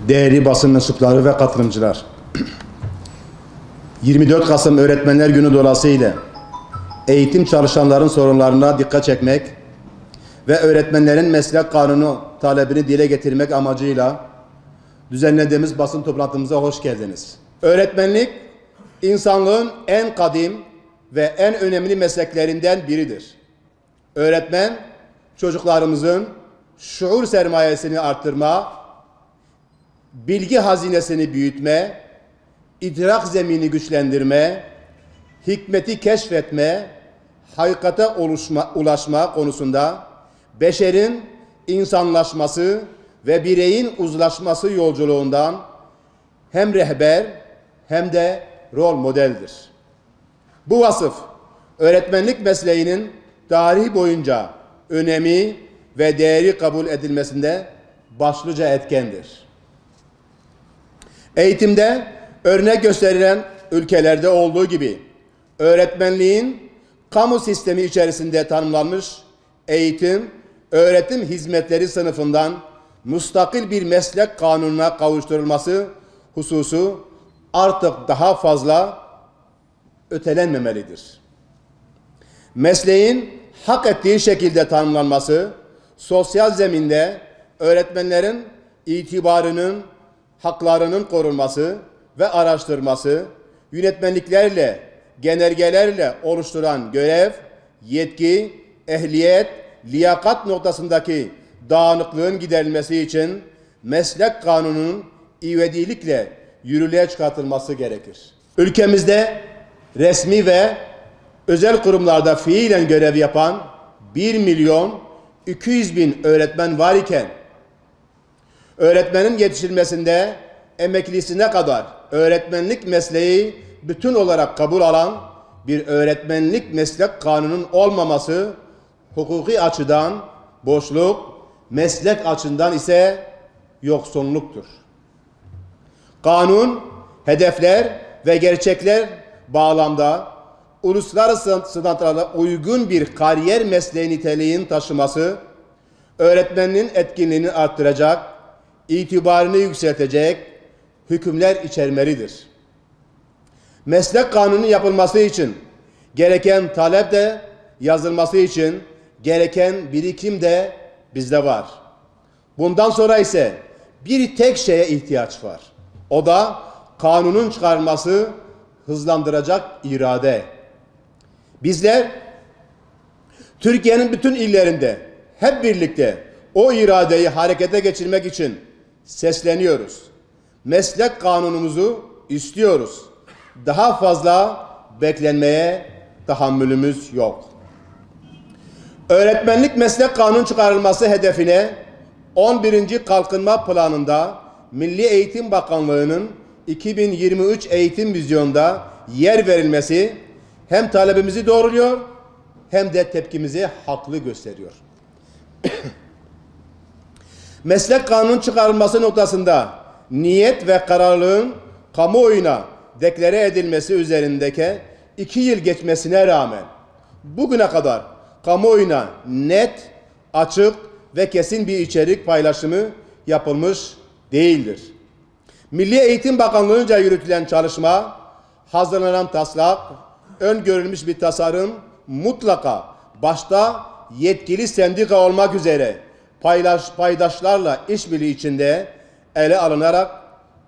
Değerli basın mensupları ve katılımcılar, 24 Kasım Öğretmenler Günü dolayısıyla eğitim çalışanların sorunlarına dikkat çekmek ve öğretmenlerin meslek kanunu talebini dile getirmek amacıyla düzenlediğimiz basın toplantımıza hoş geldiniz. Öğretmenlik, insanlığın en kadim ve en önemli mesleklerinden biridir. Öğretmen, çocuklarımızın şuur sermayesini arttırma, bilgi hazinesini büyütme, idrak zemini güçlendirme, hikmeti keşfetme, hakikate ulaşma konusunda beşerin insanlaşması ve bireyin uzlaşması yolculuğundan hem rehber hem de rol modeldir. Bu vasıf, öğretmenlik mesleğinin tarih boyunca önemi ve değeri kabul edilmesinde başlıca etkendir. Eğitimde örnek gösterilen ülkelerde olduğu gibi öğretmenliğin kamu sistemi içerisinde tanımlanmış eğitim, öğretim hizmetleri sınıfından müstakil bir meslek kanununa kavuşturulması hususu artık daha fazla ötelenmemelidir. Mesleğin hak ettiği şekilde tanımlanması, sosyal zeminde öğretmenlerin itibarının, haklarının korunması ve araştırması, yönetmeliklerle, genelgelerle oluşturan görev, yetki, ehliyet, liyakat noktasındaki dağınıklığın giderilmesi için meslek kanununun ivedilikle yürürlüğe çıkartılması gerekir. Ülkemizde resmi ve özel kurumlarda fiilen görev yapan 1.200.000 öğretmen var iken, öğretmenin yetiştirilmesinde emeklisine kadar öğretmenlik mesleği bütün olarak kabul alan bir öğretmenlik meslek kanunun olmaması hukuki açıdan boşluk, meslek açısından ise yoksunluktur. Kanun, hedefler ve gerçekler bağlamda uluslararası standartlara uygun bir kariyer mesleği niteliğinin taşıması, öğretmenin etkinliğini arttıracak, itibarını yükseltecek hükümler içermelidir. Meslek kanunu yapılması için gereken talep de yazılması için gereken birikim de bizde var. Bundan sonra ise bir tek şeye ihtiyaç var. O da kanunun çıkarılması, hızlandıracak irade. Bizler Türkiye'nin bütün illerinde hep birlikte o iradeyi harekete geçirmek için sesleniyoruz. Meslek kanunumuzu istiyoruz. Daha fazla beklenmeye tahammülümüz yok. Öğretmenlik meslek kanunu çıkarılması hedefine 11. Kalkınma Planı'nda Milli Eğitim Bakanlığı'nın 2023 eğitim vizyonunda yer verilmesi hem talebimizi doğruluyor hem de tepkimizi haklı gösteriyor. Meslek kanunun çıkarılması noktasında niyet ve kararlılığın kamuoyuna deklare edilmesi üzerindeki 2 yıl geçmesine rağmen bugüne kadar kamuoyuna net, açık ve kesin bir içerik paylaşımı yapılmış değildir. Milli Eğitim Bakanlığı'nca yürütülen çalışma, hazırlanan taslak, öngörülmüş bir tasarım mutlaka başta yetkili sendika olmak üzere paydaşlarla işbirliği içinde ele alınarak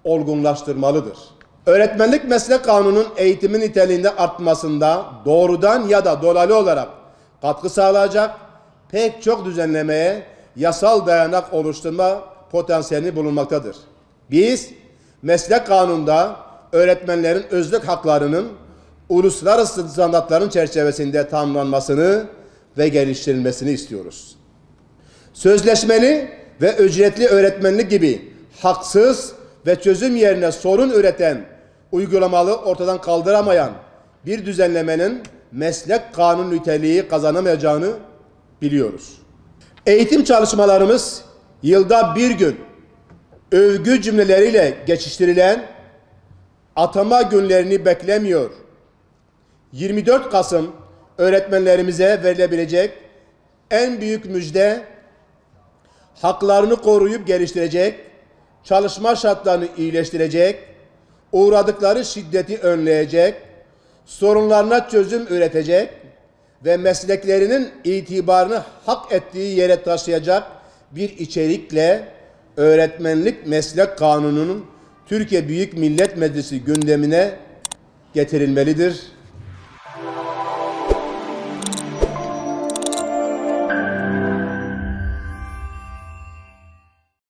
olgunlaştırmalıdır. Öğretmenlik meslek kanunun eğitimin niteliğinde artmasında doğrudan ya da dolaylı olarak katkı sağlayacak pek çok düzenlemeye yasal dayanak oluşturma potansiyeli bulunmaktadır. Biz meslek kanununda öğretmenlerin özlük haklarının uluslararası standartların çerçevesinde tanımlanmasını ve geliştirilmesini istiyoruz. Sözleşmeli ve ücretli öğretmenlik gibi haksız ve çözüm yerine sorun üreten, uygulamalı ortadan kaldıramayan bir düzenlemenin meslek kanun niteliği kazanamayacağını biliyoruz. Eğitim çalışmalarımız yılda bir gün övgü cümleleriyle geçiştirilen atama günlerini beklemiyor. 24 Kasım öğretmenlerimize verilebilecek en büyük müjde haklarını koruyup geliştirecek çalışma şartlarını iyileştirecek, uğradıkları şiddeti önleyecek, sorunlarına çözüm üretecek ve mesleklerinin itibarını hak ettiği yere taşıyacak bir içerikle öğretmenlik meslek kanununun Türkiye Büyük Millet Meclisi gündemine getirilmelidir.